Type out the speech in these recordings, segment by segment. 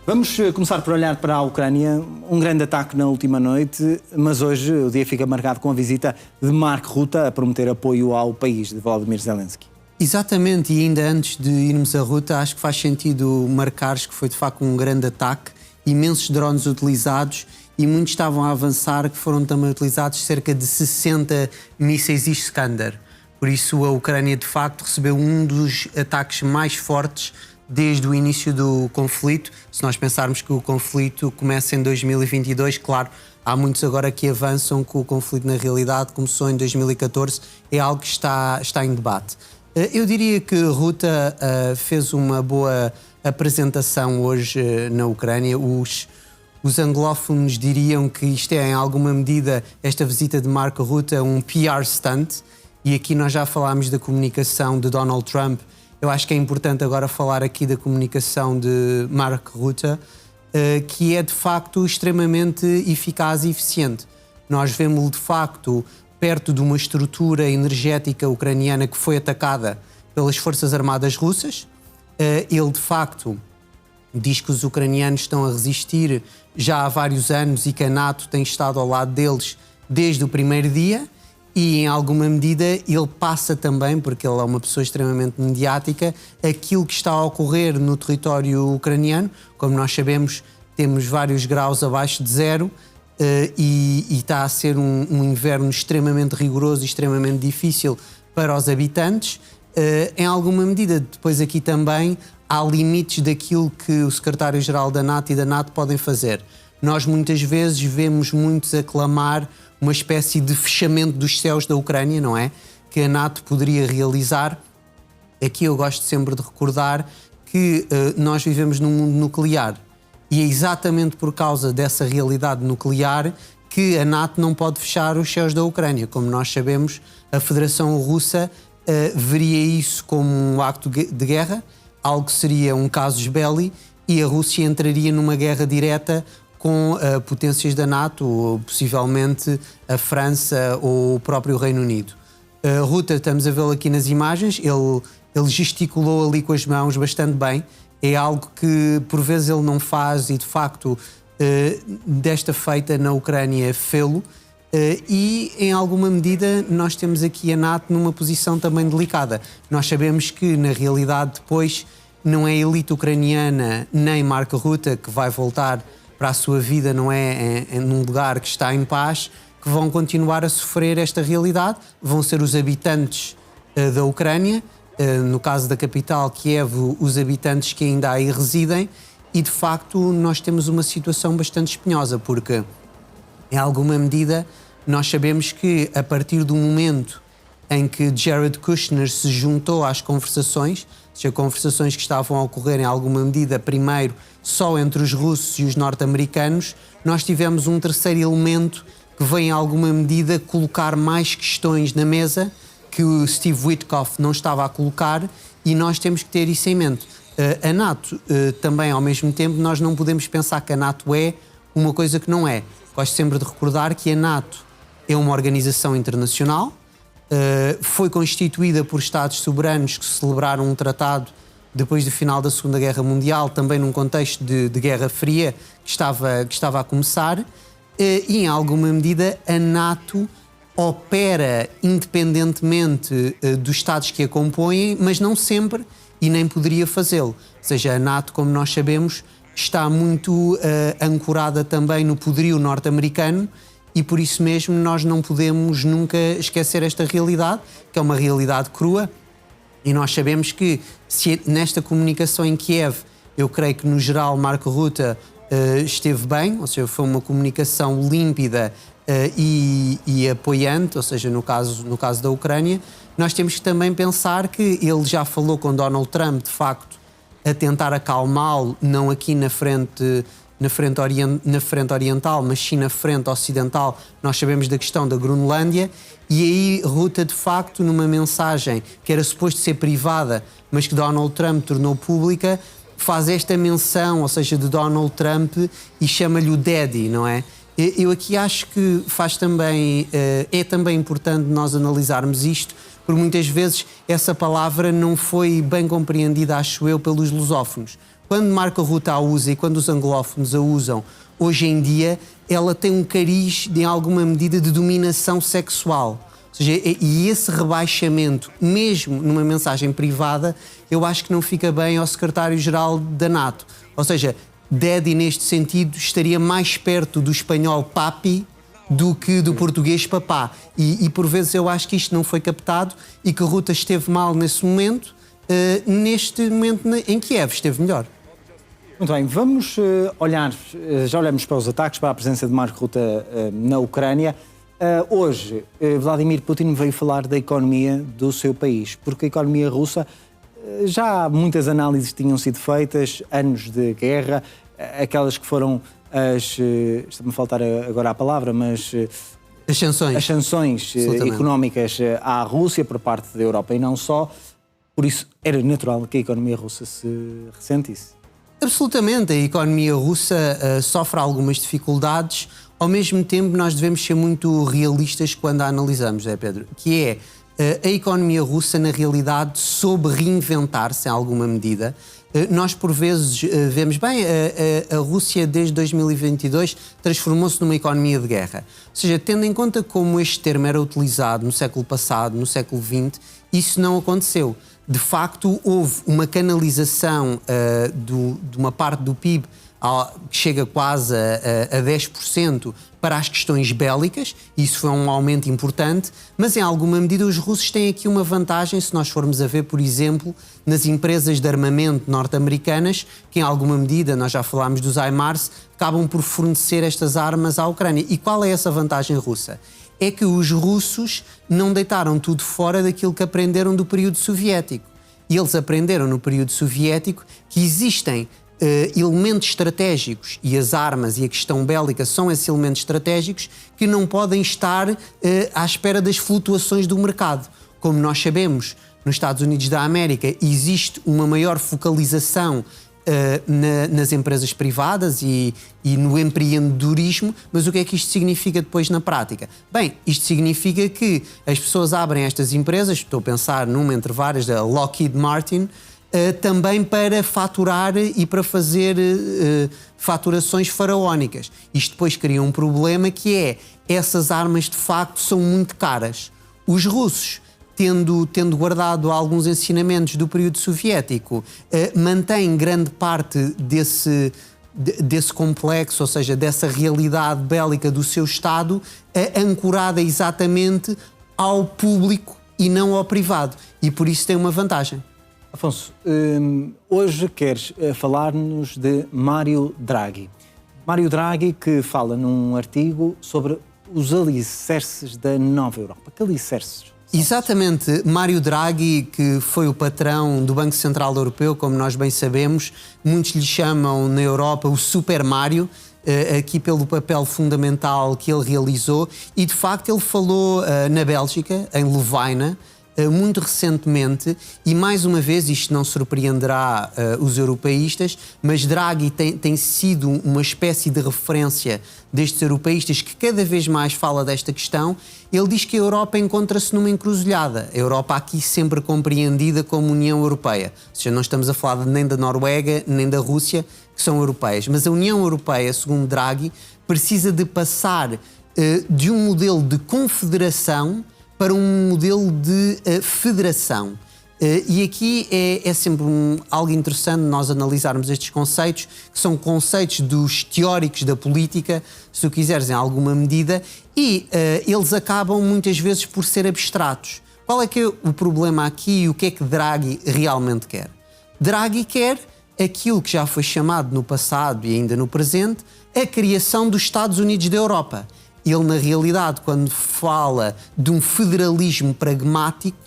Vamos começar por olhar para a Ucrânia. Um grande ataque na última noite, mas hoje o dia fica marcado com a visita de Mark Rutte a prometer apoio ao país de Volodymyr Zelensky. Exatamente, e ainda antes de irmos a Rutte, acho que faz sentido marcares que foi de facto um grande ataque, imensos drones utilizados e muitos estavam a avançar, que foram também utilizados cerca de 60 mísseis Iskander. Por isso a Ucrânia de facto recebeu um dos ataques mais fortes desde o início do conflito. Se nós pensarmos que o conflito começa em 2022, claro, há muitos agora que avançam que o conflito na realidade começou em 2014, é algo que está em debate. Eu diria que Rutte fez uma boa apresentação hoje na Ucrânia. Os anglófonos diriam que isto é, em alguma medida, esta visita de Mark Rutte, um PR stunt. E aqui nós já falámos da comunicação de Donald Trump. Eu acho que é importante agora falar aqui da comunicação de Mark Rutte, que é de facto extremamente eficaz e eficiente. Nós vemos-lo de facto perto de uma estrutura energética ucraniana que foi atacada pelas Forças Armadas Russas. Ele de facto diz que os ucranianos estão a resistir já há vários anos e que a NATO tem estado ao lado deles desde o primeiro dia. E, em alguma medida, ele passa também, porque ele é uma pessoa extremamente mediática, aquilo que está a ocorrer no território ucraniano. Como nós sabemos, temos vários graus abaixo de zero e está a ser um inverno extremamente rigoroso e extremamente difícil para os habitantes. Em alguma medida, depois aqui também, há limites daquilo que o secretário-geral da NATO e da NATO podem fazer. Nós, muitas vezes, vemos muitos aclamar uma espécie de fechamento dos céus da Ucrânia, não é? Que a NATO poderia realizar. Aqui eu gosto sempre de recordar que nós vivemos num mundo nuclear e é exatamente por causa dessa realidade nuclear que a NATO não pode fechar os céus da Ucrânia. Como nós sabemos, a Federação Russa veria isso como um acto de guerra, algo que seria um casus belli, e a Rússia entraria numa guerra direta com potências da NATO, ou possivelmente a França ou o próprio Reino Unido. Rutte, estamos a vê-lo aqui nas imagens, ele gesticulou ali com as mãos bastante bem, é algo que por vezes ele não faz e de facto desta feita na Ucrânia fê-lo, e em alguma medida nós temos aqui a NATO numa posição também delicada. Nós sabemos que na realidade depois não é a elite ucraniana nem Mark Rutte que vai voltar para a sua vida, não é num lugar que está em paz, que vão continuar a sofrer esta realidade, vão ser os habitantes da Ucrânia, no caso da capital Kiev, os habitantes que ainda aí residem, e de facto nós temos uma situação bastante espinhosa, porque em alguma medida nós sabemos que a partir do momento em que Jared Kushner se juntou às conversações, ou seja, conversações que estavam a ocorrer em alguma medida primeiro só entre os russos e os norte-americanos, nós tivemos um terceiro elemento que vem em alguma medida colocar mais questões na mesa que o Steve Witkoff não estava a colocar, e nós temos que ter isso em mente. A NATO também, ao mesmo tempo, nós não podemos pensar que a NATO é uma coisa que não é. Gosto sempre de recordar que a NATO é uma organização internacional, foi constituída por Estados soberanos que celebraram um tratado depois do final da Segunda Guerra Mundial, também num contexto de Guerra Fria que estava a começar, e em alguma medida a NATO opera independentemente dos Estados que a compõem, mas não sempre e nem poderia fazê-lo. Ou seja, a NATO, como nós sabemos, está muito ancorada também no poderio norte-americano, e por isso mesmo nós não podemos nunca esquecer esta realidade, que é uma realidade crua, e nós sabemos que se nesta comunicação em Kiev, eu creio que no geral Mark Rutte esteve bem, ou seja, foi uma comunicação límpida e apoiante, ou seja, no caso da Ucrânia, nós temos que também pensar que ele já falou com Donald Trump, de facto, a tentar acalmá-lo, não aqui na frente oriental, mas sim na frente ocidental. Nós sabemos da questão da Groenlândia, e aí Rutte, de facto, numa mensagem que era suposto ser privada, mas que Donald Trump tornou pública, faz esta menção, ou seja, de Donald Trump, e chama-lhe o Daddy, não é? Eu aqui acho que é também importante nós analisarmos isto, porque muitas vezes essa palavra não foi bem compreendida, acho eu, pelos lusófonos. quando Marco Rutte a usa e quando os anglófonos a usam hoje em dia, ela tem um cariz, em alguma medida, de dominação sexual. Ou seja, e esse rebaixamento, mesmo numa mensagem privada, eu acho que não fica bem ao secretário-geral da NATO. Ou seja, Daddy, neste sentido, estaria mais perto do espanhol papi do que do português papá. E por vezes eu acho que isto não foi captado e que Rutte esteve mal nesse momento. Neste momento em Kiev esteve melhor. Muito bem, vamos olhar, já olhamos para os ataques, para a presença de Marco Rutte na Ucrânia. Hoje, Vladimir Putin veio falar da economia do seu país, porque a economia russa, já muitas análises tinham sido feitas, anos de guerra, aquelas que foram está-me a faltar agora a palavra, mas as sanções económicas à Rússia por parte da Europa e não só. Por isso, era natural que a economia russa se ressentisse. Absolutamente, a economia russa sofre algumas dificuldades. Ao mesmo tempo, nós devemos ser muito realistas quando a analisamos, Pedro? Que é, a economia russa, na realidade, soube reinventar-se em alguma medida. Nós, por vezes, vemos bem, a Rússia, desde 2022, transformou-se numa economia de guerra. Ou seja, tendo em conta como este termo era utilizado no século passado, no século XX, isso não aconteceu. De facto, houve uma canalização de uma parte do PIB que chega quase a 10% para as questões bélicas. Isso foi um aumento importante, mas em alguma medida os russos têm aqui uma vantagem se nós formos a ver, por exemplo, nas empresas de armamento norte-americanas, que em alguma medida, nós já falámos dos HIMARS, acabam por fornecer estas armas à Ucrânia. E qual é essa vantagem russa? É que os russos não deitaram tudo fora daquilo que aprenderam do período soviético. E eles aprenderam no período soviético que existem elementos estratégicos, e as armas e a questão bélica são esses elementos estratégicos que não podem estar à espera das flutuações do mercado. Como nós sabemos, nos Estados Unidos da América existe uma maior focalização nas empresas privadas e no empreendedorismo, mas o que é que isto significa depois na prática? Bem, isto significa que as pessoas abrem estas empresas, estou a pensar numa entre várias, da Lockheed Martin, também para faturar e para fazer faturações faraónicas. Isto depois cria um problema que é, essas armas de facto são muito caras. Os russos, tendo guardado alguns ensinamentos do período soviético, mantém grande parte desse complexo, ou seja, dessa realidade bélica do seu Estado, ancorada exatamente ao público e não ao privado. E por isso tem uma vantagem. Afonso, hoje queres falar-nos de Mário Draghi. Mário Draghi, que fala num artigo sobre os alicerces da nova Europa. Que alicerces? Exatamente, Mário Draghi, que foi o patrão do Banco Central Europeu, como nós bem sabemos, muitos lhe chamam na Europa o Super Mário, aqui pelo papel fundamental que ele realizou, e de facto ele falou na Bélgica, em Lovaina, muito recentemente, e mais uma vez, isto não surpreenderá os europeístas, mas Draghi tem sido uma espécie de referência destes europeístas que cada vez mais fala desta questão. Ele diz que a Europa encontra-se numa encruzilhada. A Europa aqui sempre compreendida como União Europeia. Ou seja, não estamos a falar nem da Noruega, nem da Rússia, que são europeias. Mas a União Europeia, segundo Draghi, precisa de passar de um modelo de confederação para um modelo de federação. E aqui é sempre algo interessante nós analisarmos estes conceitos, que são conceitos dos teóricos da política, se tu quiseres, em alguma medida, e eles acabam muitas vezes por ser abstratos. Qual é que é o problema aqui e o que é que Draghi realmente quer? Draghi quer aquilo que já foi chamado no passado e ainda no presente, a criação dos Estados Unidos da Europa. Ele, na realidade, quando fala de um federalismo pragmático,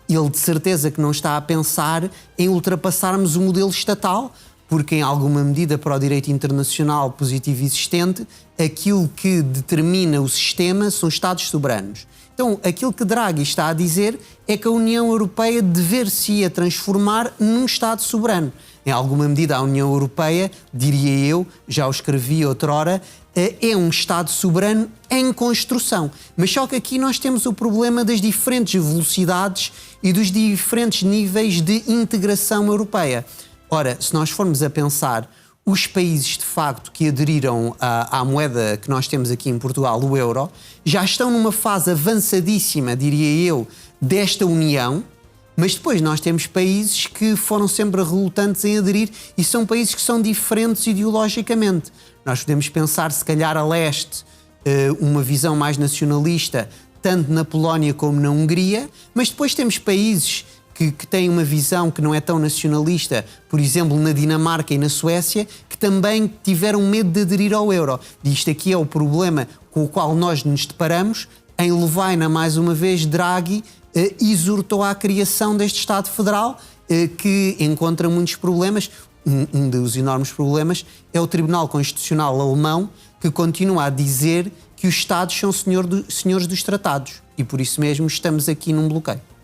ele de certeza que não está a pensar em ultrapassarmos o modelo estatal, porque em alguma medida para o direito internacional positivo existente, aquilo que determina o sistema são Estados soberanos. Então, aquilo que Draghi está a dizer é que a União Europeia dever-se-ia transformar num Estado soberano. Em alguma medida, a União Europeia, diria eu, já o escrevi outrora, é um Estado soberano em construção. Mas só que aqui nós temos o problema das diferentes velocidades e dos diferentes níveis de integração europeia. Ora, se nós formos a pensar, os países de facto que aderiram à moeda que nós temos aqui em Portugal, o euro, já estão numa fase avançadíssima, diria eu, desta união, mas depois nós temos países que foram sempre relutantes em aderir e são países que são diferentes ideologicamente. Nós podemos pensar, se calhar, a leste, uma visão mais nacionalista, tanto na Polónia como na Hungria, mas depois temos países que têm uma visão que não é tão nacionalista, por exemplo, na Dinamarca e na Suécia, que também tiveram medo de aderir ao euro. E isto aqui é o problema com o qual nós nos deparamos. Em Lovaina, mais uma vez, Draghi exortou à criação deste Estado Federal, que encontra muitos problemas. Um dos enormes problemas é o Tribunal Constitucional alemão, que continua a dizer que os Estados são senhores dos tratados. E por isso mesmo estamos aqui num bloqueio.